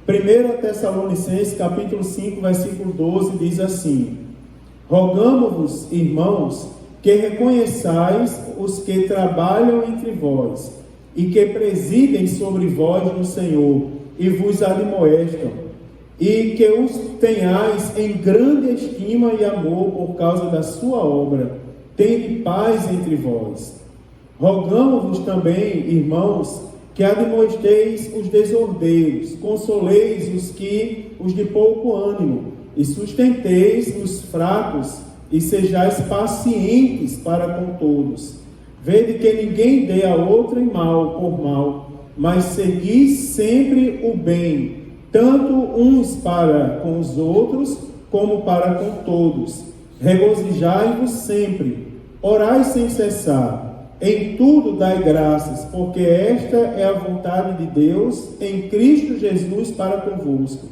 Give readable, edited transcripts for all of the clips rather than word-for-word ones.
1 Tessalonicenses, capítulo 5, versículo 12, diz assim: rogamo-vos, irmãos, que reconheçais os que trabalham entre vós, e que presidem sobre vós no Senhor, e vos admoestam, e que os tenhais em grande estima e amor por causa da sua obra. Tende paz entre vós. Rogamo-vos também, irmãos, que admoesteis os desordeiros, consoleis os de pouco ânimo, e sustenteis os fracos, e sejais pacientes para com todos. Vede que ninguém dê a outrem mal por mal, mas seguis sempre o bem, tanto uns para com os outros, como para com todos. Regozijai-vos sempre, orai sem cessar. Em tudo dai graças, porque esta é a vontade de Deus em Cristo Jesus para convosco.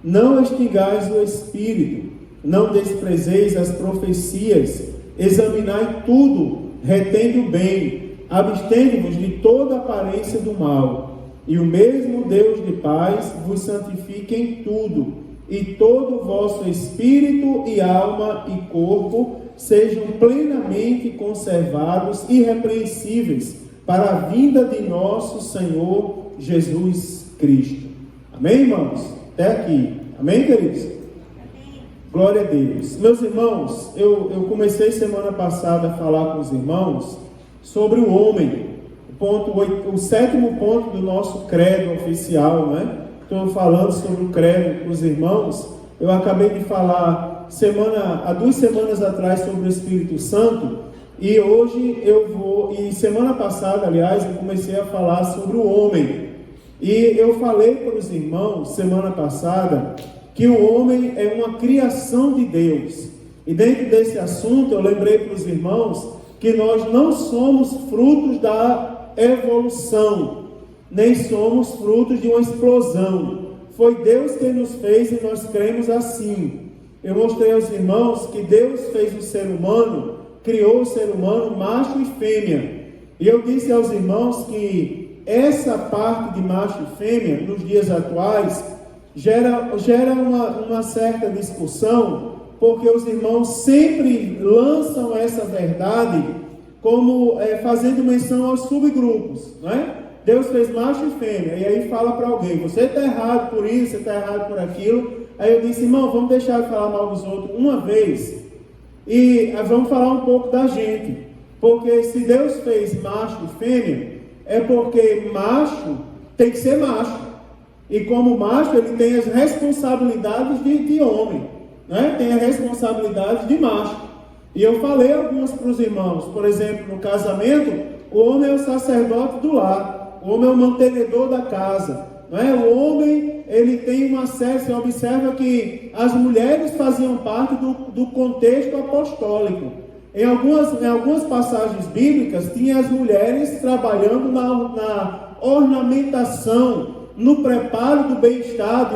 Não extingais o Espírito, não desprezeis as profecias, examinai tudo, retende o bem, abstende-vos de toda aparência do mal. E o mesmo Deus de paz vos santifique em tudo, e todo o vosso espírito e alma e corpo sejam plenamente conservados, irrepreensíveis, para a vinda de nosso Senhor Jesus Cristo. Amém, irmãos? Até aqui. Amém, queridos? Amém. Glória a Deus. Meus irmãos, eu comecei semana passada a falar com os irmãos sobre o homem. O sétimo ponto do nosso credo oficial, né? Estou falando sobre o credo com os irmãos. Eu acabei de falar há 2 semanas atrás sobre o Espírito Santo, e hoje e semana passada, aliás, eu comecei a falar sobre o homem. E eu falei para os irmãos, semana passada, que o homem é uma criação de Deus. E dentro desse assunto, eu lembrei para os irmãos que nós não somos frutos da evolução, nem somos frutos de uma explosão. Foi Deus quem nos fez e nós cremos assim. Eu mostrei aos irmãos que Deus fez o ser humano, criou o ser humano macho e fêmea. E eu disse aos irmãos que essa parte de macho e fêmea, nos dias atuais, gera uma certa discussão, porque os irmãos sempre lançam essa verdade como fazendo menção aos subgrupos, né? Deus fez macho e fêmea, e aí fala para alguém: você está errado por isso, você está errado por aquilo. Aí eu disse: irmão, vamos deixar de falar mal dos outros uma vez, e vamos falar um pouco da gente, porque se Deus fez macho e fêmea, é porque macho tem que ser macho, e como macho ele tem as responsabilidades de homem, né? Tem as responsabilidades de macho. E eu falei algumas para os irmãos. Por exemplo, no casamento, o homem é o sacerdote do lar, o homem é o mantenedor da casa, não é? O homem, ele tem uma série. Você observa que as mulheres faziam parte do contexto apostólico. Em algumas passagens bíblicas, tinha as mulheres trabalhando na ornamentação, no preparo do bem-estar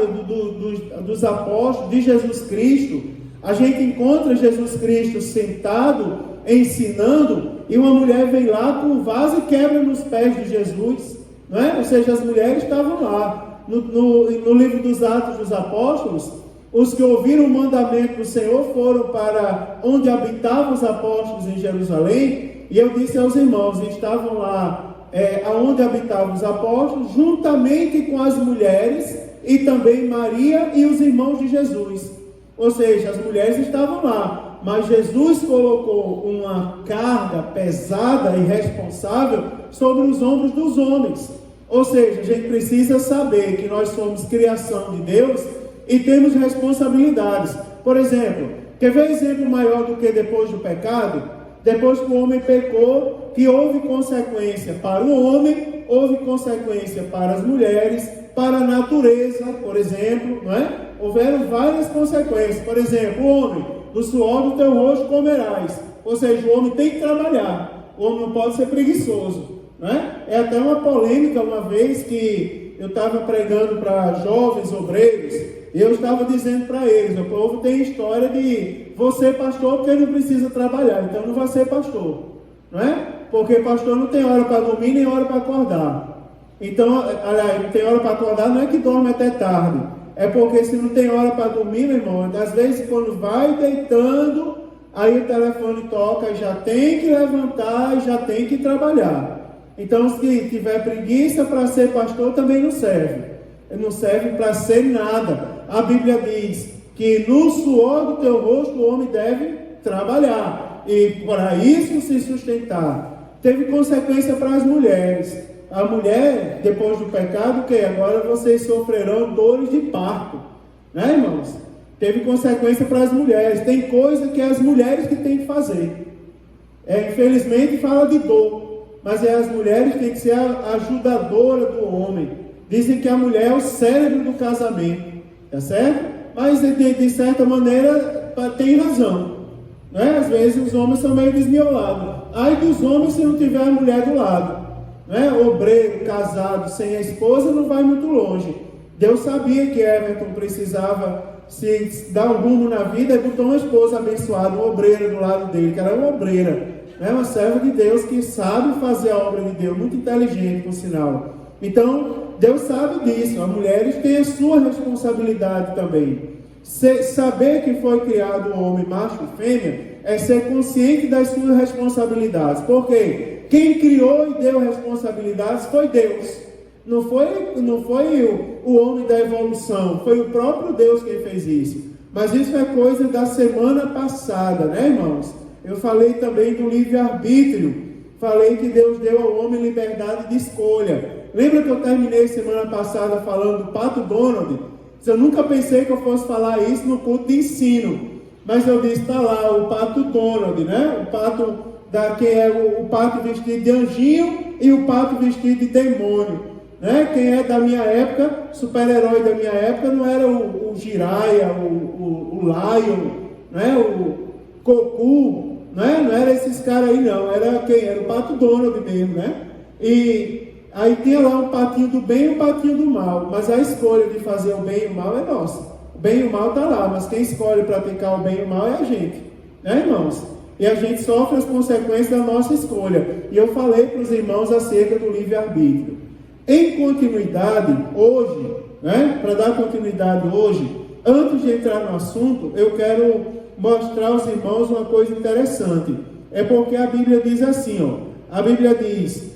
dos apóstolos, de Jesus Cristo. A gente encontra Jesus Cristo sentado, ensinando, e uma mulher vem lá com um vaso e quebra nos pés de Jesus, não é? Ou seja, as mulheres estavam lá. No livro dos Atos dos Apóstolos, os que ouviram o mandamento do Senhor foram para onde habitavam os apóstolos em Jerusalém, e eu disse aos irmãos, estavam lá aonde habitavam os apóstolos, juntamente com as mulheres, e também Maria e os irmãos de Jesus. Ou seja, as mulheres estavam lá, mas Jesus colocou uma carga pesada e responsável sobre os ombros dos homens. Ou seja, a gente precisa saber que nós somos criação de Deus e temos responsabilidades. Por exemplo, quer ver exemplo maior do que depois do pecado? Depois que o homem pecou, que houve consequência para o homem, houve consequência para as mulheres, para a natureza, por exemplo, não é? Houveram várias consequências. Por exemplo, o homem, do suor do teu rosto comerás. Ou seja, o homem tem que trabalhar. O homem não pode ser preguiçoso, não é? É até uma polêmica uma vez que eu estava pregando para jovens obreiros, e eu estava dizendo para eles: o povo tem história de você pastor porque não precisa trabalhar, então não vai ser pastor, não é? Porque pastor não tem hora para dormir nem hora para acordar. Então, aliás, tem hora para acordar, não é que dorme até tarde. É porque se não tem hora para dormir, meu irmão, às vezes quando vai deitando, aí o telefone toca e já tem que levantar e já tem que trabalhar. Então, se tiver preguiça para ser pastor, também não serve. Não serve para ser nada. A Bíblia diz que no suor do teu rosto o homem deve trabalhar. E para isso se sustentar. Teve consequência para as mulheres. A mulher, depois do pecado, que agora vocês sofrerão dores de parto, né, irmãos? Teve consequência para as mulheres. Tem coisa que é as mulheres que têm que fazer. Infelizmente fala de dor, mas é as mulheres que têm que ser a ajudadora do homem. Dizem que a mulher é o cérebro do casamento, tá certo? Mas de certa maneira tem razão, né? Às vezes os homens são meio desmiolados. Ai dos homens se não tiver a mulher do lado. Né? Obreiro, casado, sem a esposa, não vai muito longe. Deus sabia que Everton precisava se dar um rumo na vida e botou uma esposa abençoada, uma obreira do lado dele, que era uma obreira, né? Uma serva de Deus que sabe fazer a obra de Deus, muito inteligente, por sinal. Então, Deus sabe disso. As mulheres têm a sua responsabilidade também. Saber que foi criado o homem macho e fêmea é ser consciente das suas responsabilidades. Por quê? Quem criou e deu responsabilidades foi Deus. Não foi o homem da evolução, foi o próprio Deus quem fez isso. Mas isso é coisa da semana passada, né, irmãos? Eu falei também do livre-arbítrio. Falei que Deus deu ao homem liberdade de escolha. Lembra que eu terminei semana passada falando do Pato Donald? Eu nunca pensei que eu fosse falar isso no culto de ensino. Mas eu disse, está lá, o Pato Donald, né? O pato que é o pato vestido de anjinho e o pato vestido de demônio, né? Quem é da minha época, super-herói da minha época, não era o Jiraiya, o Lion, né? O Goku, né? Não era esses caras aí não, era quem? Era o Pato Donald mesmo, né? E aí tinha lá um patinho do bem e um patinho do mal, mas a escolha de fazer o bem e o mal é nossa. O bem e o mal está lá, mas quem escolhe praticar o bem e o mal é a gente, né, irmãos? E a gente sofre as consequências da nossa escolha. E eu falei para os irmãos acerca do livre-arbítrio. Em continuidade, hoje, né, para dar continuidade hoje, antes de entrar no assunto, eu quero mostrar aos irmãos uma coisa interessante. É porque a Bíblia diz assim, ó. A Bíblia diz,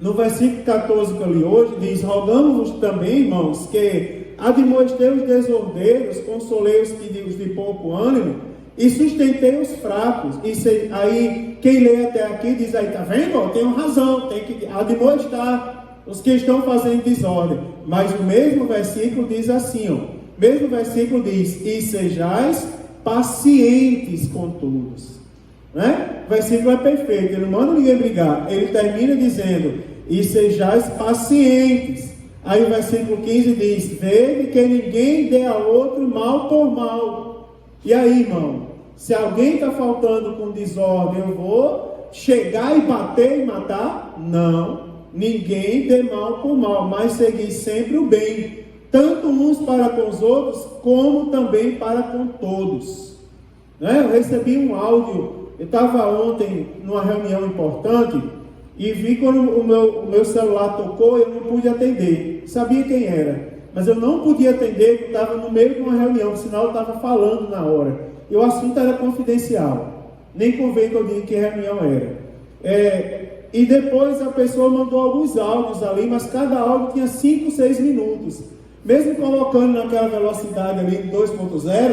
no versículo 14 que eu li hoje, diz: rogamos-vos também, irmãos, que admoestei os desordeiros, consolei os de pouco ânimo, e sustentei os fracos. Aí, quem lê até aqui diz aí, tá vendo? Tenho razão, tem que admoestar os que estão fazendo desordem. Mas o mesmo versículo diz assim, ó. O mesmo versículo diz: e sejais pacientes com todos. Né? O versículo é perfeito, ele não manda ninguém brigar. Ele termina dizendo: e sejais pacientes. Aí o versículo 15 diz: vede que ninguém dê a outro mal por mal. E aí, irmão, se alguém está faltando com desordem, eu vou chegar e bater e matar? Não, ninguém dê mal por mal, mas seguir sempre o bem, tanto uns para com os outros, como também para com todos. Né? Eu recebi um áudio, eu estava ontem numa reunião importante, e vi quando o meu celular tocou, eu não pude atender. Sabia quem era, mas eu não podia atender, porque estava no meio de uma reunião, sinal eu estava falando na hora. E o assunto era confidencial. Nem convém que eu diga que reunião era. E depois a pessoa mandou alguns áudios ali, mas cada áudio tinha 5, 6 minutos. Mesmo colocando naquela velocidade ali de 2.0,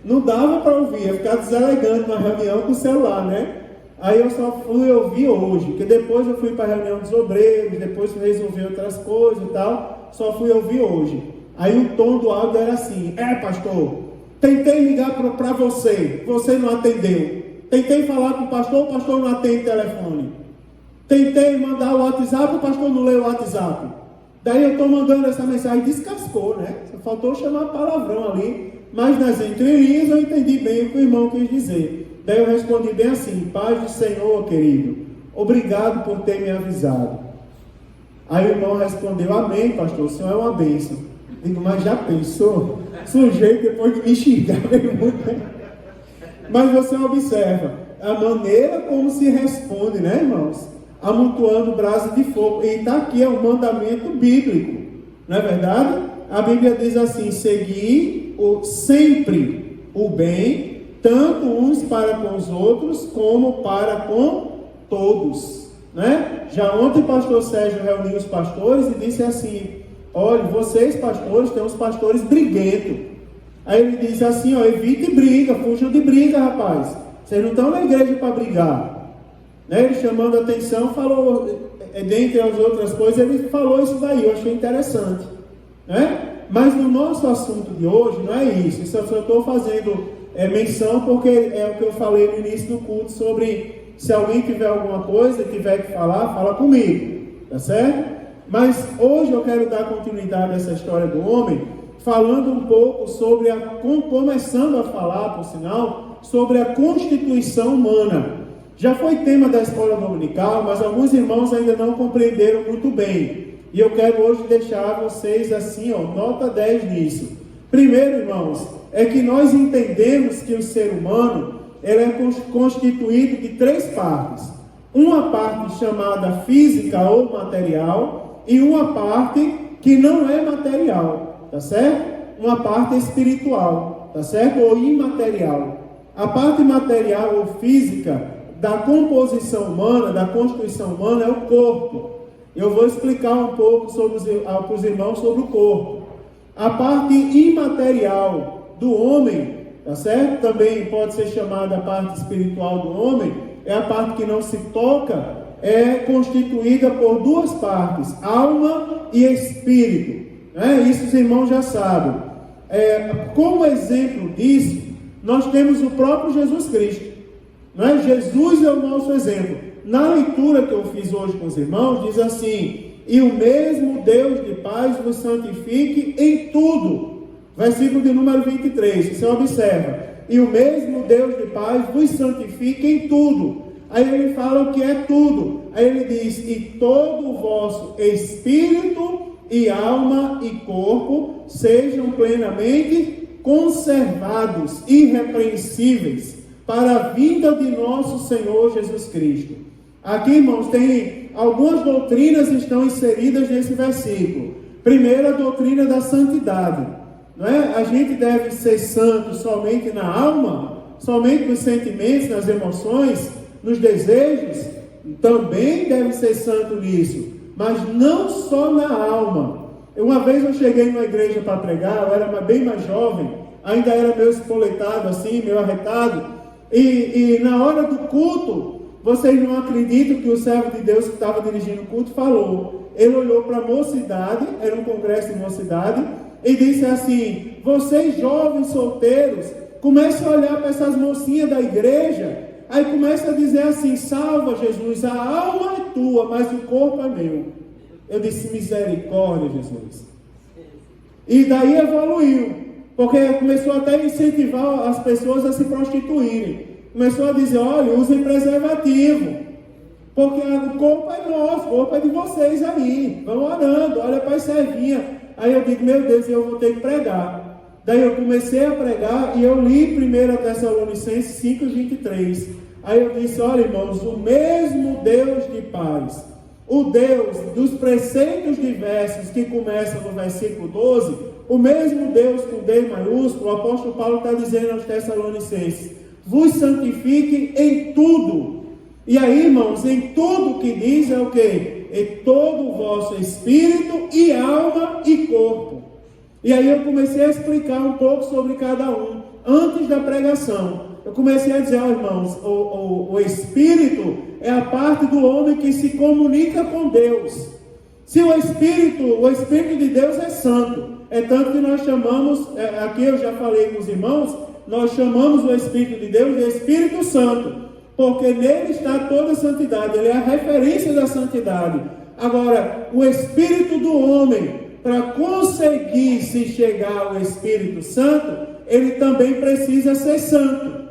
não dava para ouvir, ia ficar deselegante na reunião com o celular, né? Aí eu só fui ouvir hoje, porque depois eu fui para a reunião dos obreiros, depois fui resolver outras coisas e tal, só fui ouvir hoje. Aí o tom do áudio era assim: pastor, tentei ligar para você não atendeu. Tentei falar com o pastor não atende telefone. Tentei mandar o WhatsApp, o pastor não leu o WhatsApp. Daí eu estou mandando essa mensagem, descascou, né? Só faltou chamar palavrão ali, mas nas entrelinhas eu entendi bem o que o irmão quis dizer. Daí eu respondi bem assim: paz do Senhor, querido, obrigado por ter me avisado. Aí o irmão respondeu: amém, pastor, o senhor é uma bênção. Digo: mas já pensou? Sujeito depois de me xingar, veio muito. Mas você observa a maneira como se responde, né, irmãos? amontoando brasa de fogo. E está aqui, é um mandamento bíblico, não é verdade? A Bíblia diz assim: segui sempre o bem, tanto uns para com os outros, como para com todos, né? Já ontem o pastor Sérgio reuniu os pastores e disse assim: olha, vocês pastores têm uns pastores briguentos. Aí ele disse assim: ó, evite briga, fujam de briga, rapaz. Vocês não estão na igreja para brigar, né? Ele chamando a atenção, falou, dentre as outras coisas, ele falou isso daí, eu achei interessante, né? Mas no nosso assunto de hoje não é isso. Isso eu só estou fazendo menção porque é o que eu falei no início do culto sobre se alguém tiver alguma coisa, tiver que falar, fala comigo, tá certo? Mas hoje eu quero dar continuidade a essa história do homem, falando um pouco sobre começando a falar, por sinal, sobre a constituição humana. Já foi tema da escola dominical, mas alguns irmãos ainda não compreenderam muito bem. E eu quero hoje deixar vocês assim, ó, nota 10 nisso. Primeiro, irmãos, é que nós entendemos que o ser humano ele é constituído de 3 partes. Uma parte chamada física ou material e uma parte que não é material, tá certo? Uma parte espiritual, tá certo? Ou imaterial. A parte material ou física da composição humana, da constituição humana, é o corpo. Eu vou explicar um pouco para os irmãos sobre o corpo. A parte imaterial do homem, tá certo? Também pode ser chamada a parte espiritual do homem, é a parte que não se toca, é constituída por 2 partes, alma e espírito, né? Isso os irmãos já sabem. Como exemplo disso, nós temos o próprio Jesus Cristo, né? Jesus é o nosso exemplo. Na leitura que eu fiz hoje com os irmãos, diz assim: e o mesmo Deus de paz vos santifique em tudo. Versículo de número 23, você observa: e o mesmo Deus de paz vos santifique em tudo. Aí ele fala o que é tudo. Aí ele diz: e todo o vosso espírito e alma e corpo sejam plenamente conservados, irrepreensíveis, para a vinda de nosso Senhor Jesus Cristo. Aqui, irmãos, tem algumas doutrinas que estão inseridas nesse versículo. Primeiro, a doutrina da santidade. Não é? A gente deve ser santo somente na alma, somente nos sentimentos, nas emoções, nos desejos. Também deve ser santo nisso, mas não só na alma. Uma vez eu cheguei numa igreja para pregar, eu era bem mais jovem, ainda era meio espoletado assim, meio arretado, e na hora do culto, vocês não acreditam que o servo de Deus que estava dirigindo o culto falou. Ele olhou para a mocidade, era um congresso de mocidade, e disse assim: vocês jovens solteiros, comecem a olhar para essas mocinhas da igreja, aí começa a dizer assim: salva Jesus, a alma é tua, mas o corpo é meu. Eu disse: misericórdia, Jesus. E daí evoluiu, porque começou até a incentivar as pessoas a se prostituírem. Começou a dizer: olha, usem preservativo, porque o corpo é nosso, o corpo é de vocês aí, vão orando, olha para as servinhas. Aí eu digo: meu Deus, eu vou ter que pregar. Daí eu comecei a pregar e eu li 1 Tessalonicenses 5:23. Aí eu disse: olha, irmãos, o mesmo Deus de paz, o Deus dos preceitos diversos que começa no versículo 12, o mesmo Deus com D maiúsculo, o apóstolo Paulo está dizendo aos Tessalonicenses: vos santifique em tudo. E aí, irmãos, em tudo que diz é o quê? Em todo o vosso espírito e alma e corpo. E aí eu comecei a explicar um pouco sobre cada um, antes da pregação. Eu comecei a dizer: irmãos, o espírito é a parte do homem que se comunica com Deus. Se o espírito de Deus é santo, é tanto que nós chamamos, aqui eu já falei com os irmãos, nós chamamos o Espírito de Deus de Espírito Santo, porque nele está toda a santidade, ele é a referência da santidade. Agora, o Espírito do homem, para conseguir se chegar ao Espírito Santo, ele também precisa ser santo.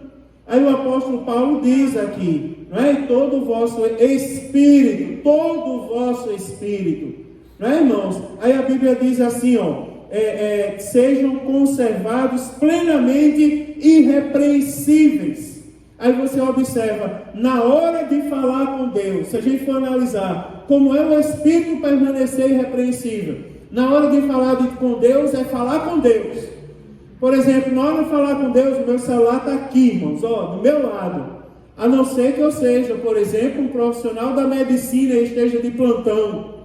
Aí o apóstolo Paulo diz aqui, não é? Todo o vosso espírito, não é, irmãos? Aí a Bíblia diz assim, ó, sejam conservados plenamente irrepreensíveis. Aí você observa, na hora de falar com Deus, se a gente for analisar como é o Espírito permanecer irrepreensível, na hora de falar com Deus, é falar com Deus. Por exemplo, na hora de falar com Deus, o meu celular está aqui, irmãos, ó, do meu lado. A não ser que eu seja, por exemplo, um profissional da medicina e esteja de plantão.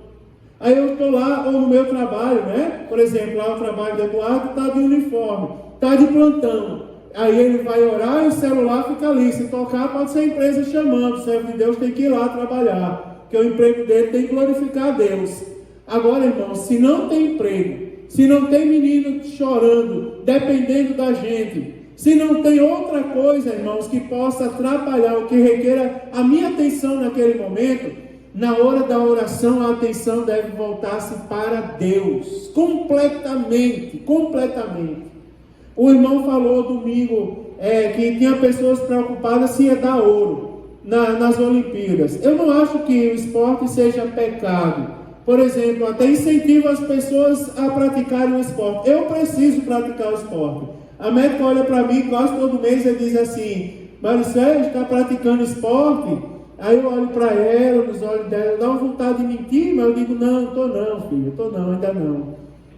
Aí eu estou lá, ou no meu trabalho, né? Por exemplo, lá o trabalho do Eduardo está de uniforme, está de plantão. Aí ele vai orar e o celular fica ali. Se tocar, pode ser a empresa chamando. O servo de Deus tem que ir lá trabalhar, porque o emprego dele tem que glorificar a Deus. Agora, irmãos, se não tem emprego, se não tem menino chorando, dependendo da gente, se não tem outra coisa, irmãos, que possa atrapalhar, o que requer a minha atenção naquele momento, na hora da oração, a atenção deve voltar-se para Deus, completamente. O irmão falou domingo que tinha pessoas preocupadas se ia dar ouro nas Olimpíadas. Eu não acho que o esporte seja pecado. Por exemplo, até incentivo as pessoas a praticarem o esporte. Eu preciso praticar o esporte. A médica olha para mim quase todo mês e diz assim: Maricel, está praticando esporte? Aí eu olho para ela, nos olhos dela, dá uma vontade de mentir, mas eu digo: não estou não, filho, ainda não.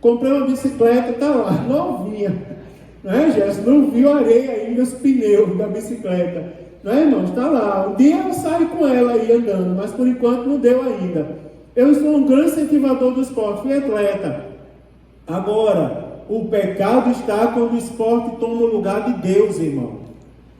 Comprei uma bicicleta, está lá, novinha. Não é, Jéssica? Não viu areia ainda, os pneus da bicicleta. Não é, irmão? Está lá. Um dia eu saio com ela aí andando, mas por enquanto não deu ainda. Eu sou um grande incentivador do esporte, fui atleta. Agora, o pecado está quando o esporte toma o lugar de Deus, irmão.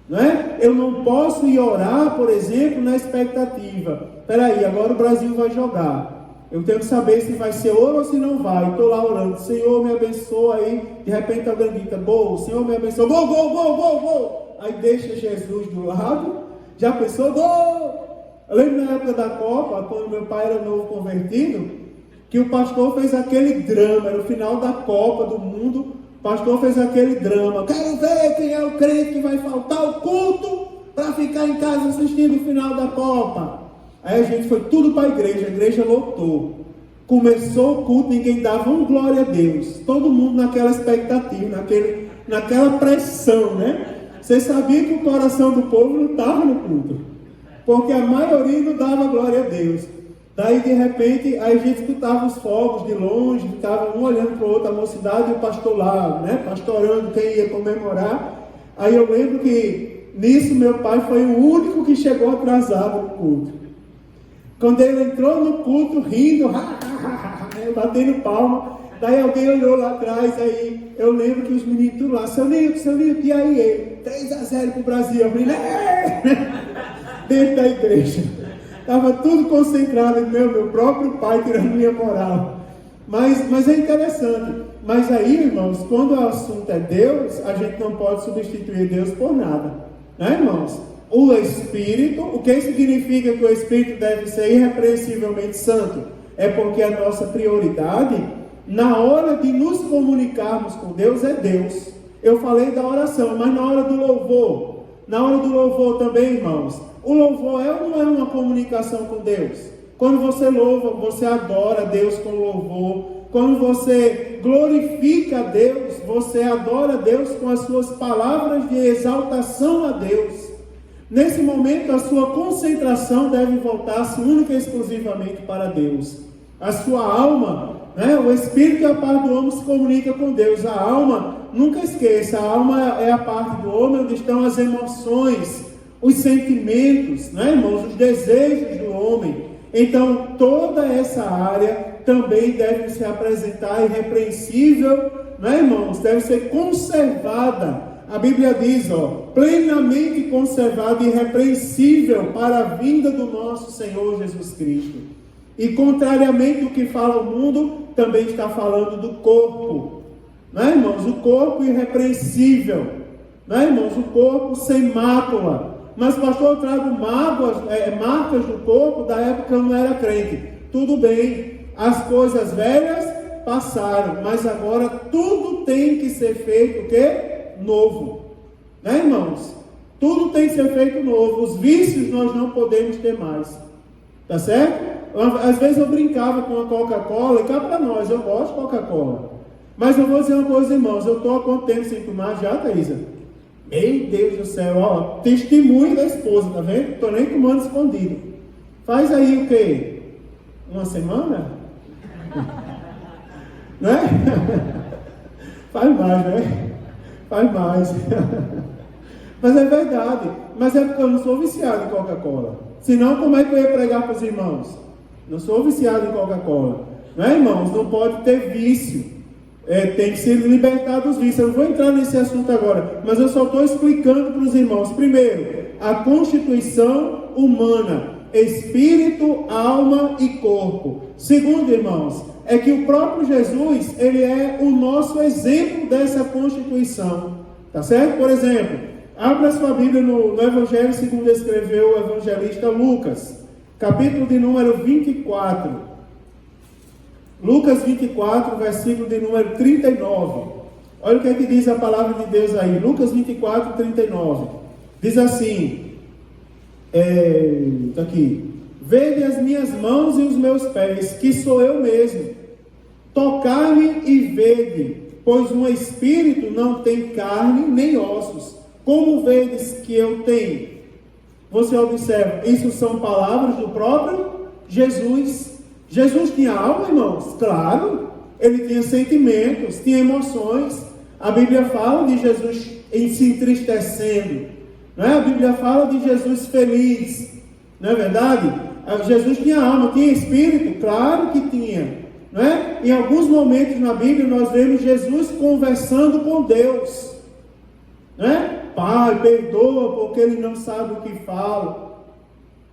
Não é? Eu não posso ir orar, por exemplo, na expectativa. Peraí, agora o Brasil vai jogar. Eu tenho que saber se vai ser ouro ou se não vai. Estou lá orando, Senhor me abençoa. Aí, de repente, alguém grita: gol, Senhor me abençoa. Gol, gol, gol, gol, gol. Aí deixa Jesus do lado. Já pensou? Gol! Eu lembro na época da Copa, quando meu pai era novo convertido, que o pastor fez aquele drama. Era o final da Copa do Mundo. O pastor fez aquele drama: quero ver quem é o crente que vai faltar o culto para ficar em casa assistindo o final da Copa. Aí a gente foi tudo para a igreja lotou. Começou o culto, ninguém dava um glória a Deus. Todo mundo naquela expectativa, naquela pressão, né? Você sabia que o coração do povo não estava no culto, porque a maioria não dava glória a Deus. Daí de repente, aí a gente escutava os fogos de longe, ficava um olhando para o outro, a mocidade e o pastor lá, né? Pastorando quem ia comemorar. Aí eu lembro que nisso meu pai foi o único que chegou atrasado no culto. Quando ele entrou no culto, rindo, batendo palma, daí alguém olhou lá atrás, aí eu lembro que os meninos tudo lá: seu Nilton, e aí ele, 3-0 para o Brasil, eu falei, dentro da igreja, estava tudo concentrado em meu próprio pai tirando minha moral, mas é interessante. Mas aí, irmãos, quando o assunto é Deus, a gente não pode substituir Deus por nada, né, irmãos? O Espírito, o que significa que o Espírito deve ser irrepreensivelmente santo? É porque a nossa prioridade, na hora de nos comunicarmos com Deus, é Deus. Eu falei da oração, mas na hora do louvor também, irmãos, o louvor é ou não é uma comunicação com Deus? Quando você louva, você adora Deus com louvor. Quando você glorifica a Deus, você adora a Deus com as suas palavras de exaltação a Deus. Nesse momento, a sua concentração deve voltar-se única e exclusivamente para Deus. A sua alma, né, o espírito e a parte do homem se comunica com Deus. A alma, nunca esqueça, a alma é a parte do homem onde estão as emoções, os sentimentos, né, irmãos, os desejos do homem. Então, toda essa área também deve se apresentar irrepreensível, né, irmãos? Deve ser conservada. A Bíblia diz, plenamente conservado e irrepreensível para a vinda do nosso Senhor Jesus Cristo. E contrariamente ao que fala o mundo, também está falando do corpo. Não é, irmãos? O corpo irrepreensível. Não é, irmãos? O corpo sem mácula. Mas, pastor, eu trago marcas do corpo da época que eu não era crente. Tudo bem. As coisas velhas passaram. Mas agora tudo tem que ser feito o quê? Novo, né, irmãos? Tudo tem que ser feito novo. Os vícios nós não podemos ter mais, tá certo? Às vezes eu brincava com a Coca-Cola, e cá para nós, eu gosto de Coca-Cola, mas eu vou dizer uma coisa, irmãos, eu estou há quanto tempo sem tomar já, Thaisa? Meu Deus do céu, ó, testemunho da esposa, tá vendo? Estou nem tomando escondido. Faz aí o quê? Uma semana? Né? Faz mais, né? Faz mais. Mas é verdade. Mas é porque eu não sou viciado em Coca-Cola. Senão, como é que eu ia pregar para os irmãos? Não sou viciado em Coca-Cola. Não é, irmãos? Não pode ter vício. Tem que se libertar dos vícios. Eu não vou entrar nesse assunto agora, mas eu só estou explicando para os irmãos. Primeiro, a constituição humana, espírito, alma e corpo. Segundo, irmãos, é que o próprio Jesus, ele é o nosso exemplo dessa constituição. Tá certo? Por exemplo, abra sua Bíblia no Evangelho segundo escreveu o evangelista Lucas, capítulo de número 24. Lucas 24, versículo de número 39. Olha o que é que diz a palavra de Deus aí. Lucas 24, 39. Diz assim, tá aqui. Vede as minhas mãos e os meus pés, que sou eu mesmo. Tocai-me e vede, pois um espírito não tem carne nem ossos, como vedes que eu tenho. Você observa, isso são palavras do próprio Jesus. Jesus tinha alma, irmãos? Claro. Ele tinha sentimentos, tinha emoções. A Bíblia fala de Jesus se entristecendo. Não é? A Bíblia fala de Jesus feliz. Não é verdade? Jesus tinha alma, tinha espírito? Claro que tinha. Não é? Em alguns momentos na Bíblia nós vemos Jesus conversando com Deus. Não é? Pai, perdoa porque ele não sabe o que fala.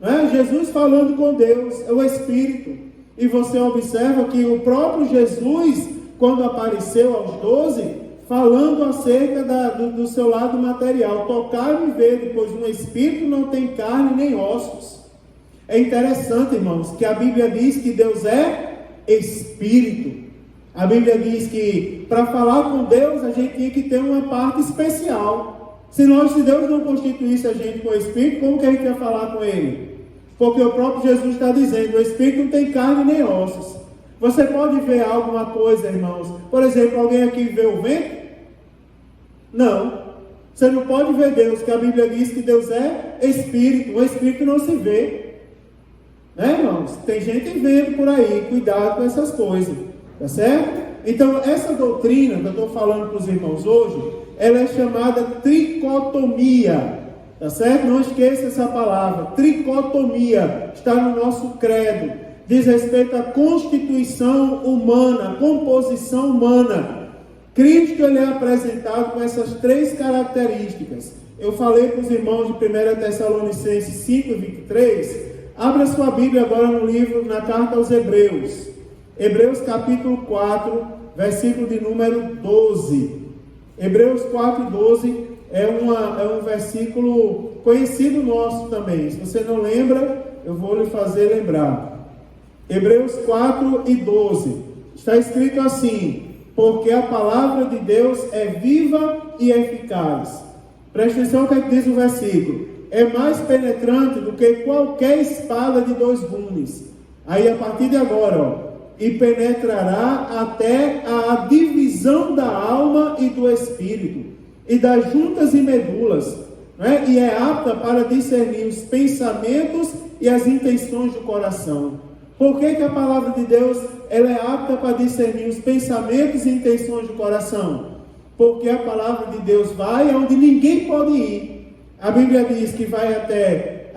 Não é? Jesus falando com Deus, é o Espírito. E você observa que o próprio Jesus, quando apareceu aos 12, falando acerca do seu lado material, tocar e ver, pois um espírito não tem carne nem ossos. É interessante, irmãos, que a Bíblia diz que Deus é Espírito. A Bíblia diz que para falar com Deus a gente tinha que ter uma parte especial. Se Deus não constituísse a gente com o Espírito, como que a gente ia falar com Ele? Porque o próprio Jesus está dizendo, o Espírito não tem carne nem ossos. Você pode ver alguma coisa, irmãos? Por exemplo, alguém aqui vê o vento? Não. Você não pode ver Deus, porque a Bíblia diz que Deus é Espírito. O Espírito não se vê. Né, irmãos? Tem gente vendo por aí. Cuidado com essas coisas. Tá certo? Então, essa doutrina que eu estou falando para os irmãos hoje, ela é chamada tricotomia. Tá certo? Não esqueça essa palavra. Tricotomia. Está no nosso credo. Diz respeito à constituição humana, composição humana. Cristo ele é apresentado com essas três características. Eu falei para os irmãos de 1 Tessalonicenses 5, 23. Abra sua Bíblia agora no livro, na carta aos Hebreus. Hebreus capítulo 4, versículo de número 12. Hebreus 4, 12 é um versículo conhecido nosso também. Se você não lembra, eu vou lhe fazer lembrar. Hebreus 4 e 12. Está escrito assim: porque a palavra de Deus é viva e eficaz. Preste atenção no que diz o versículo. É mais penetrante do que qualquer espada de dois gumes. Aí a partir de agora, ó, e penetrará até a divisão da alma e do espírito, e das juntas e medulas, né? E é apta para discernir os pensamentos e as intenções do coração. Por que a palavra de Deus ela é apta para discernir os pensamentos e intenções do coração? Porque a palavra de Deus vai onde ninguém pode ir. A Bíblia diz que vai até,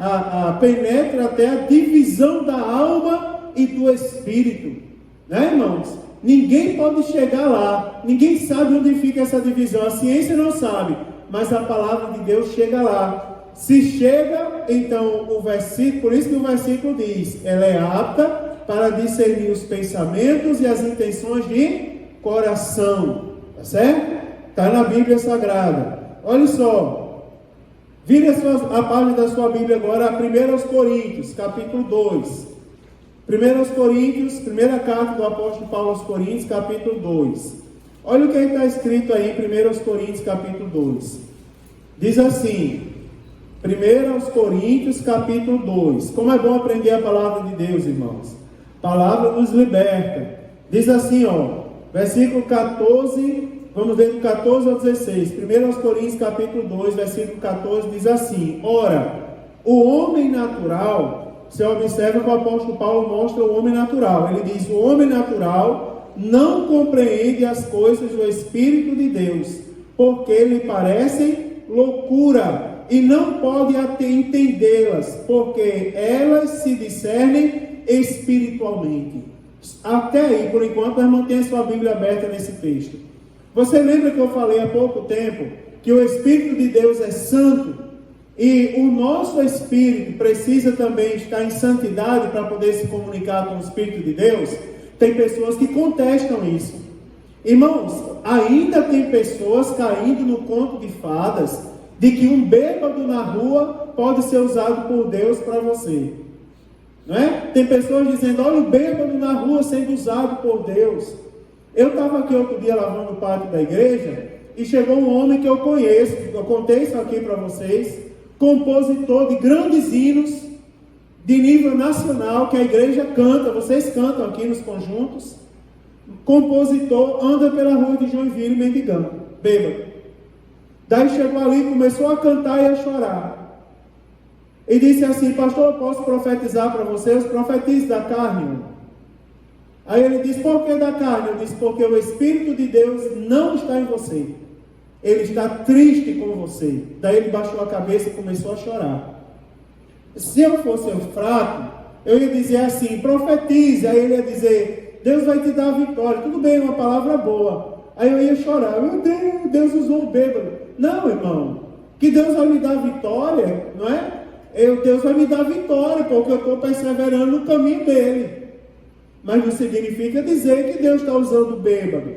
penetra até a divisão da alma e do espírito. Né, irmãos? Ninguém pode chegar lá. Ninguém sabe onde fica essa divisão. A ciência não sabe. Mas a palavra de Deus chega lá. Se chega, então o versículo, por isso que o versículo diz, ela é apta para discernir os pensamentos e as intenções de coração. Tá certo? Está na Bíblia Sagrada. Olha só. Vire a página da sua Bíblia agora, a 1 Coríntios, capítulo 2. 1 Coríntios, primeira carta do apóstolo Paulo aos Coríntios, capítulo 2. Olha o que está escrito aí em 1 Coríntios, capítulo 2. Diz assim, 1 Coríntios, capítulo 2. Como é bom aprender a palavra de Deus, irmãos. A palavra nos liberta. Diz assim, ó, versículo 14 vamos ver do 14 ao 16. 1 Coríntios capítulo 2, versículo 14, diz assim: ora, o homem natural, você observa que o apóstolo Paulo mostra o homem natural. Ele diz: o homem natural não compreende as coisas do Espírito de Deus, porque lhe parecem loucura, e não pode entendê-las, porque elas se discernem espiritualmente. Até aí, por enquanto, nós mantemos sua Bíblia aberta nesse texto. Você lembra que eu falei há pouco tempo que o Espírito de Deus é santo, e o nosso espírito precisa também estar em santidade para poder se comunicar com o Espírito de Deus? Tem pessoas que contestam isso. Irmãos, ainda tem pessoas caindo no conto de fadas de que um bêbado na rua pode ser usado por Deus para você. Não é? Tem pessoas dizendo: olha o bêbado na rua sendo usado por Deus. Eu estava aqui outro dia lavando o pátio da igreja e chegou um homem que eu conheço, eu contei isso aqui para vocês, compositor de grandes hinos de nível nacional que a igreja canta, vocês cantam aqui nos conjuntos. Compositor, anda pela rua de Joinville mendigando, bêbado. Daí chegou ali, começou a cantar e a chorar. E disse assim: pastor, eu posso profetizar para vocês? Profetize da carne. Aí ele disse: por que da carne? Eu disse: porque o Espírito de Deus não está em você. Ele está triste com você. Daí ele baixou a cabeça e começou a chorar. Se eu fosse fraco, eu ia dizer assim: profetize. Aí ele ia dizer: Deus vai te dar a vitória. Tudo bem, uma palavra boa. Aí eu ia chorar: meu Deus, Deus usou o bêbado. Não, irmão, que Deus vai me dar vitória, não é? Deus vai me dar vitória, porque eu estou perseverando no caminho dele. Mas não significa dizer que Deus está usando o bêbado.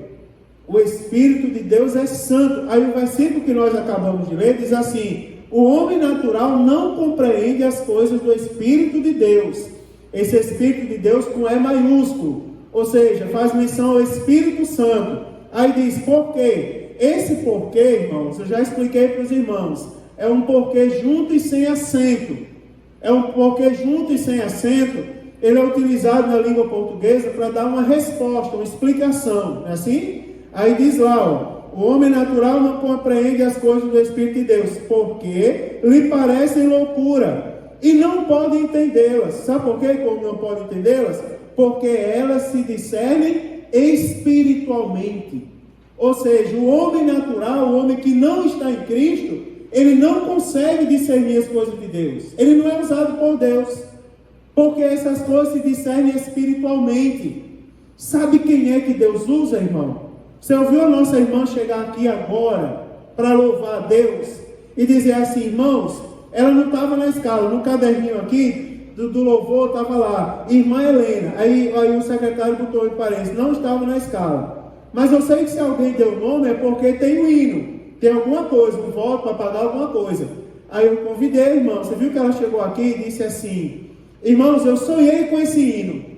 O Espírito de Deus é santo. Aí o versículo que nós acabamos de ler diz assim: o homem natural não compreende as coisas do Espírito de Deus. Esse Espírito de Deus com E maiúsculo, ou seja, faz menção ao Espírito Santo. Aí diz: por quê? Esse porquê, irmãos, eu já expliquei para os irmãos, é um porquê junto e sem acento. É um porquê junto e sem acento. Ele é utilizado na língua portuguesa para dar uma resposta, uma explicação, não é assim? Aí diz lá, ó: o homem natural não compreende as coisas do Espírito de Deus, porque lhe parecem loucura, e não pode entendê-las. Sabe por quê? Como não pode entendê-las? Porque elas se discernem espiritualmente. Ou seja, o homem natural, o homem que não está em Cristo, ele não consegue discernir as coisas de Deus. Ele não é usado por Deus, porque essas coisas se discernem espiritualmente. Sabe quem é que Deus usa, irmão? Você ouviu a nossa irmã chegar aqui agora para louvar a Deus e dizer assim: irmãos, ela não estava na escala, no caderninho aqui do louvor estava lá, irmã Helena. Aí o secretário botou em parênteses: não estava na escala. Mas eu sei que se alguém deu nome é porque tem um hino, tem alguma coisa, um voto para pagar alguma coisa. Aí eu convidei a irmã. Você viu que ela chegou aqui e disse assim: irmãos, eu sonhei com esse hino.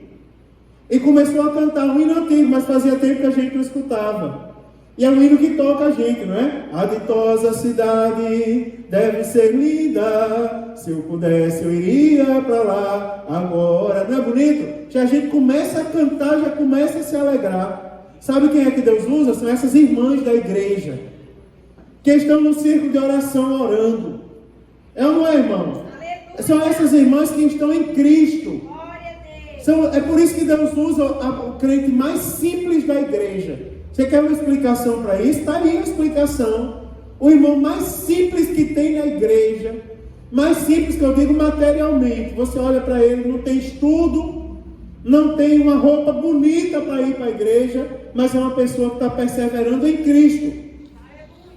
E começou a cantar um hino antigo, mas fazia tempo que a gente não escutava. E é um hino que toca a gente, não é? A ditosa cidade deve ser linda, se eu pudesse eu iria para lá agora. Não é bonito? Se a gente começa a cantar, já começa a se alegrar. Sabe quem é que Deus usa? São essas irmãs da igreja, que estão no círculo de oração orando. É ou não é, irmão? São essas irmãs que estão em Cristo. É por isso que Deus usa o crente mais simples da igreja. Você quer uma explicação para isso? Está aí a explicação. O irmão mais simples que tem na igreja, mais simples que eu digo materialmente. Você olha para ele, não tem estudo, não tem uma roupa bonita para ir para a igreja, mas é uma pessoa que está perseverando em Cristo.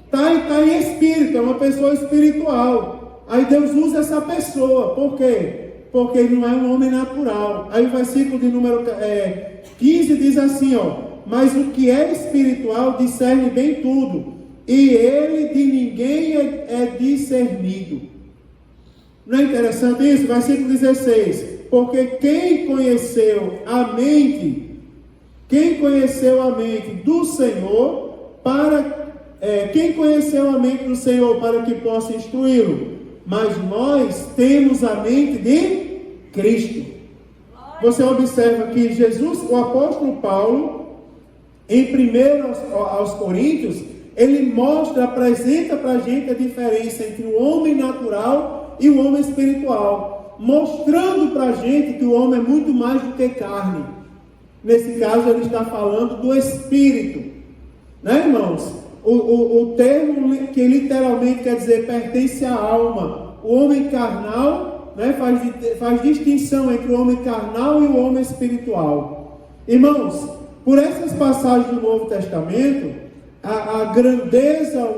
Está em espírito, é uma pessoa espiritual. Aí Deus usa essa pessoa. Por quê? Porque ele não é um homem natural. Aí o versículo de número 15 diz assim, ó: mas o que é espiritual discerne bem tudo, e ele de ninguém é discernido. Não é interessante isso? Versículo 16: porque quem conheceu a mente do Senhor quem conheceu a mente do Senhor para que possa instruí-lo? Mas nós temos a mente de Cristo. Você observa que Jesus, o apóstolo Paulo, Em 1 aos Coríntios, ele apresenta para a gente a diferença entre o homem natural e o homem espiritual, mostrando para a gente que o homem é muito mais do que carne. Nesse caso, ele está falando do espírito, né, irmãos? O termo que literalmente quer dizer pertence à alma. O homem carnal, né, faz distinção entre o homem carnal e o homem espiritual. Irmãos, por essas passagens do Novo Testamento, a grandeza,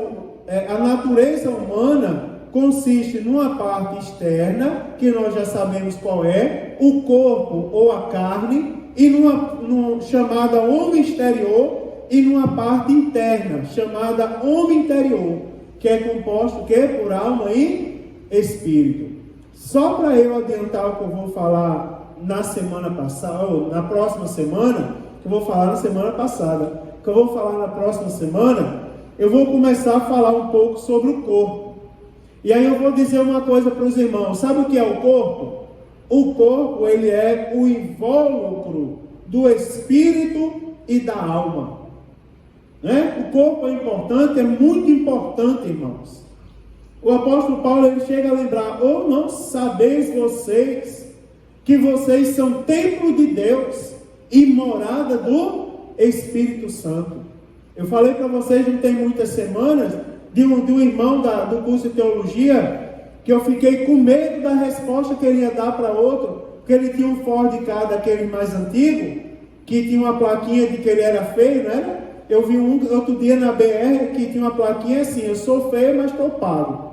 a natureza humana consiste numa parte externa, que nós já sabemos qual é, o corpo ou a carne, e numa chamada homem exterior, e numa parte interna, chamada homem interior, que é composto por alma e espírito. Só para eu adiantar o que eu vou falar na semana passada, ou na próxima semana, que eu vou falar na semana passada, que eu vou falar na próxima semana, eu vou começar a falar um pouco sobre o corpo. E aí eu vou dizer uma coisa para os irmãos. Sabe o que é o corpo? O corpo, ele é o invólucro do espírito e da alma. Né? O corpo é importante, é muito importante, irmãos. O apóstolo Paulo, ele chega a lembrar: ou não sabeis vocês que vocês são templo de Deus e morada do Espírito Santo. Eu falei para vocês, não tem muitas semanas, de um irmão do curso de teologia, que eu fiquei com medo da resposta que ele ia dar para outro, porque ele tinha um Ford Ka daquele mais antigo, que tinha uma plaquinha de que ele era feio, não era? Eu vi outro dia na BR que tinha uma plaquinha assim: eu sou feio, mas estou pago.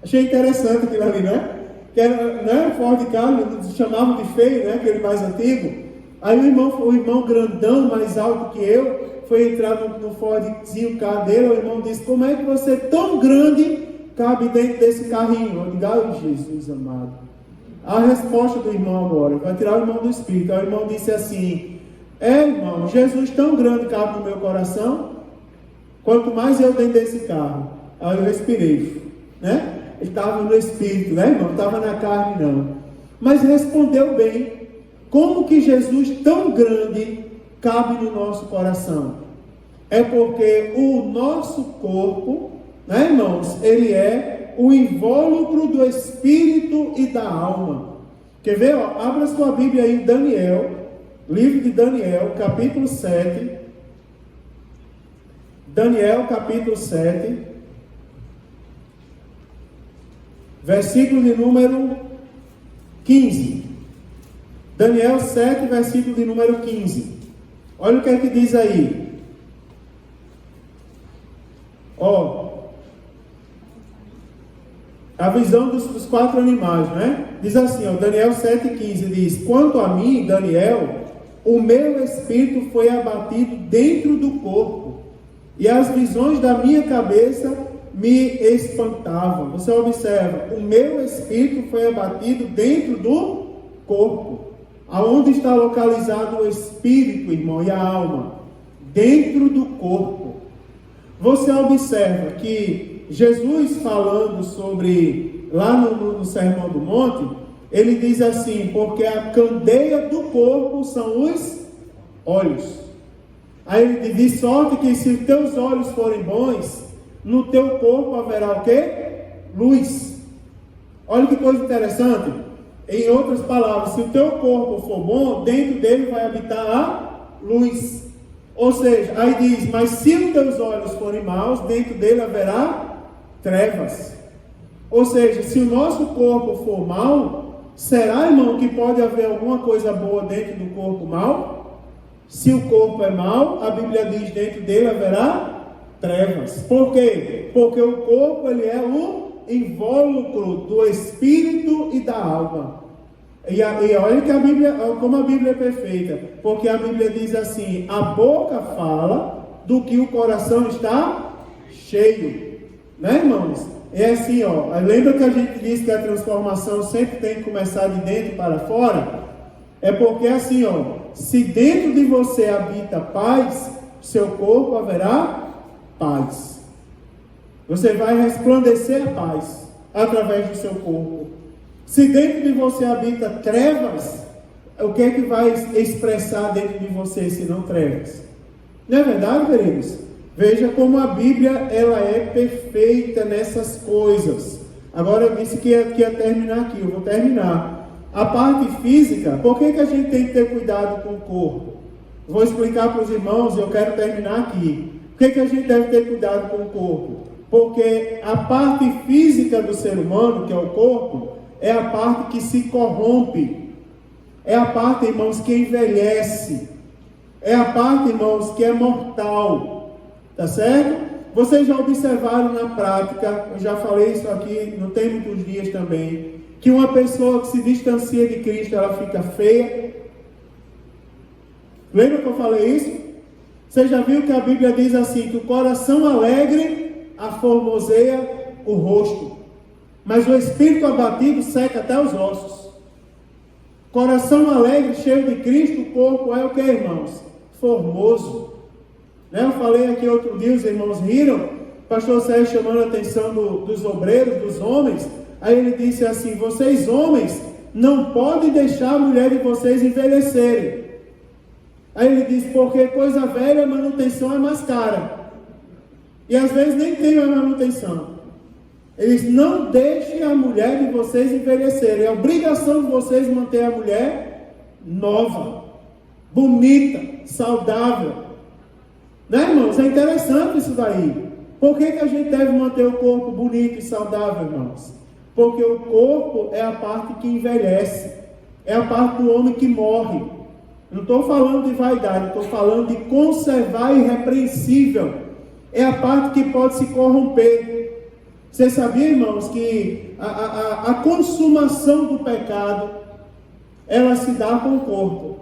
Achei interessante aquilo ali, né? Que era, né? Ford Ka, chamavam de feio, né? Aquele mais antigo. Aí o irmão grandão, mais alto que eu, foi entrar no Fordzinho Ka dele. O irmão disse: como é que você tão grande cabe dentro desse carrinho? Eu digo: ai, Jesus amado. A resposta do irmão agora, vai tirar o irmão do espírito. Aí o irmão disse assim: irmão, Jesus tão grande cabe no meu coração, quanto mais eu dentro desse carro. Aí eu respirei, né? Ele estava no espírito, né, irmão? Não estava na carne, não. Mas respondeu bem. Como que Jesus tão grande cabe no nosso coração? É porque o nosso corpo, né, irmãos, ele é o invólucro do espírito e da alma. Quer ver? Ó, abra sua Bíblia aí em Daniel, livro de Daniel, capítulo 7. Daniel, capítulo 7, versículo de número 15. Daniel 7, versículo de número 15. Olha o que é que diz aí. Ó, a visão dos 4 animais, né? Diz assim, ó, Daniel 7,15 diz: quanto a mim, Daniel, o meu espírito foi abatido dentro do corpo, e as visões da minha cabeça me espantavam. Você observa, o meu espírito foi abatido dentro do corpo. Aonde está localizado o espírito, irmão, e a alma? Dentro do corpo. Você observa que Jesus, falando sobre, lá no Sermão do Monte, ele diz assim: porque a candeia do corpo são os olhos. Aí ele diz: de sorte que se os teus olhos forem bons, no teu corpo haverá o quê? Luz. Olha que coisa interessante. Em outras palavras, se o teu corpo for bom, dentro dele vai habitar a luz. Ou seja, aí diz: mas se os teus olhos forem maus, dentro dele haverá trevas. Ou seja, se o nosso corpo for mau, será, irmão, que pode haver alguma coisa boa dentro do corpo mau? Se o corpo é mau, a Bíblia diz: dentro dele haverá trevas. Por quê? Porque o corpo, ele é o invólucro do espírito e da alma. E olha que a Bíblia, como a Bíblia é perfeita, porque a Bíblia diz assim: a boca fala do que o coração está cheio, né, irmãos? É assim, ó, lembra que a gente disse que a transformação sempre tem que começar de dentro para fora? É porque assim, ó, se dentro de você habita paz, seu corpo haverá paz. Você vai resplandecer a paz através do seu corpo. Se dentro de você habita trevas, o que é que vai expressar dentro de você, se não trevas? Não é verdade, queridos? Veja como a Bíblia ela é perfeita nessas coisas. Agora eu disse que ia terminar aqui, eu vou terminar. A parte física, por que a gente tem que ter cuidado com o corpo? Vou explicar para os irmãos e eu quero terminar aqui. Por que a gente deve ter cuidado com o corpo? Porque a parte física do ser humano, que é o corpo, é a parte que se corrompe. É a parte, irmãos, que envelhece. É a parte, irmãos, que é mortal. Tá certo? Vocês já observaram na prática, eu já falei isso aqui, não tem muitos dias também, que uma pessoa que se distancia de Cristo, ela fica feia. Lembra que eu falei isso? Você já viu que a Bíblia diz assim, que o coração alegre aformoseia o rosto, mas o espírito abatido seca até os ossos. Coração alegre, cheio de Cristo, o corpo é o que, irmãos? Formoso. Eu falei aqui outro dia, os irmãos riram, o pastor Sérgio chamando a atenção dos obreiros, dos homens, aí ele disse assim, vocês homens não podem deixar a mulher de vocês envelhecerem. Aí ele disse, porque coisa velha, a manutenção é mais cara. E às vezes nem tem a manutenção. Ele disse, não deixem a mulher de vocês envelhecerem. É obrigação de vocês manter a mulher nova, bonita, saudável. Né, irmãos? É interessante isso daí. Por que a gente deve manter o corpo bonito e saudável, irmãos? Porque o corpo é a parte que envelhece. É a parte do homem que morre. Não estou falando de vaidade, estou falando de conservar irrepreensível. É a parte que pode se corromper. Você sabia, irmãos, que a consumação do pecado, ela se dá com o corpo.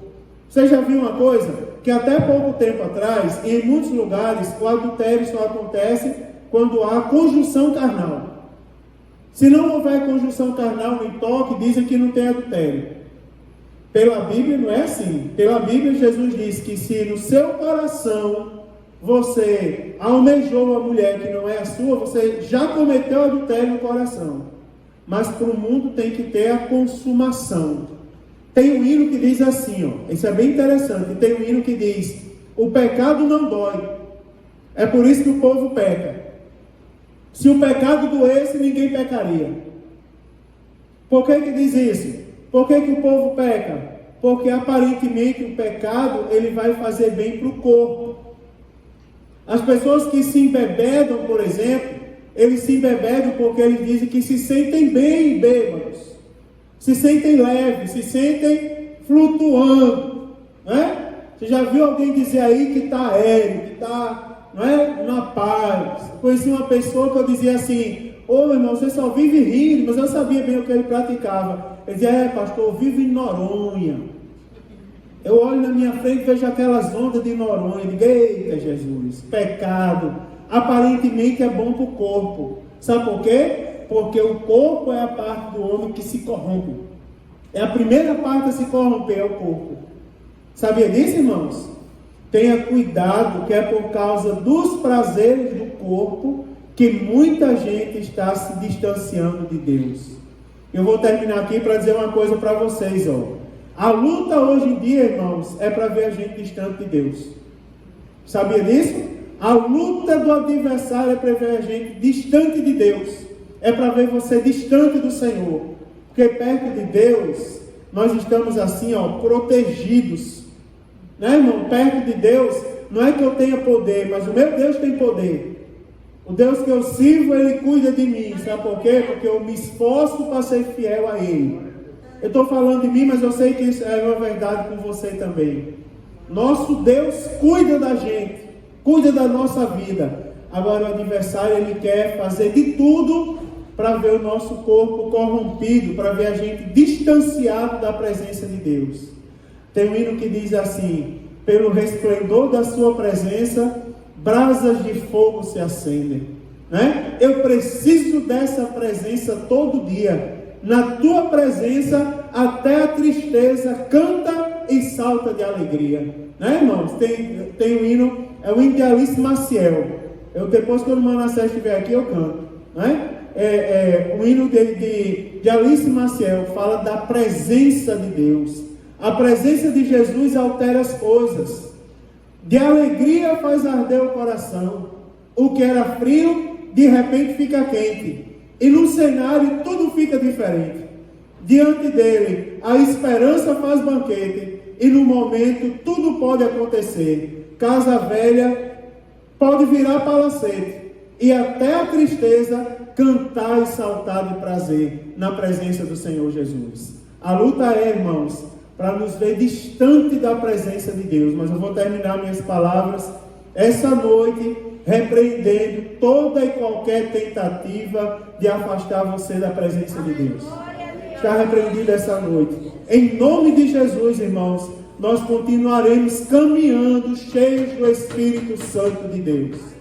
Você já viu uma coisa? Que até pouco tempo atrás, em muitos lugares, o adultério só acontece quando há conjunção carnal. Se não houver conjunção carnal nem toque, dizem que não tem adultério. Pela Bíblia não é assim. Pela Bíblia Jesus diz que se no seu coração você almejou a mulher que não é a sua, você já cometeu adultério no coração. Mas para o mundo tem que ter a consumação. Tem um hino que diz assim, ó, isso é bem interessante, tem um hino que diz, o pecado não dói, é por isso que o povo peca. Se o pecado doesse, ninguém pecaria. Por que diz isso? Por que o povo peca? Porque aparentemente o pecado, ele vai fazer bem para o corpo. As pessoas que se embebedam, por exemplo, eles se embebedam porque eles dizem que se sentem bem bêbados. Se sentem leves, se sentem flutuando, né? Você já viu alguém dizer aí que está aéreo, que está, não é, na paz? Conheci uma pessoa que eu dizia assim, ô meu irmão, você só vive rindo, mas eu sabia bem o que ele praticava. Ele dizia, pastor, eu vivo em Noronha. Eu olho na minha frente e vejo aquelas ondas de Noronha, digo, eita Jesus, pecado, aparentemente é bom para o corpo. Sabe por quê? Porque o corpo é a parte do homem que se corrompe. É a primeira parte a se corromper, é o corpo. Sabia disso, irmãos? Tenha cuidado, que é por causa dos prazeres do corpo que muita gente está se distanciando de Deus. Eu vou terminar aqui para dizer uma coisa para vocês, ó. A luta hoje em dia, irmãos, é para ver a gente distante de Deus. Sabia disso? A luta do adversário é para ver a gente distante de Deus. É para ver você distante do Senhor. Porque perto de Deus, nós estamos assim, ó, protegidos. Né, irmão? Perto de Deus, não é que eu tenha poder, mas o meu Deus tem poder. O Deus que eu sirvo, Ele cuida de mim. Sabe por quê? Porque eu me esforço para ser fiel a Ele. Eu estou falando de mim, mas eu sei que isso é uma verdade com você também. Nosso Deus cuida da gente, cuida da nossa vida. Agora o adversário, ele quer fazer de tudo para ver o nosso corpo corrompido, para ver a gente distanciado da presença de Deus. Tem um hino que diz assim, pelo resplendor da sua presença, brasas de fogo se acendem. Né? Eu preciso dessa presença todo dia. Na tua presença, até a tristeza canta e salta de alegria. Né, irmãos? Tem um hino, é o hino de Alice Maciel. Depois, quando o Manassés estiver aqui, eu canto. Né? O hino de Alice Maciel fala da presença de Deus. A presença de Jesus altera as coisas. De alegria faz arder o coração. O que era frio, de repente fica quente. E no cenário tudo fica diferente. Diante dele, a esperança faz banquete. E no momento tudo pode acontecer. Casa velha pode virar palacete. E até a tristeza cantar e saltar de prazer na presença do Senhor Jesus. A luta é, irmãos, para nos ver distante da presença de Deus. Mas eu vou terminar minhas palavras essa noite repreendendo toda e qualquer tentativa de afastar você da presença de Deus. Está repreendido essa noite. Em nome de Jesus, irmãos, nós continuaremos caminhando cheios do Espírito Santo de Deus.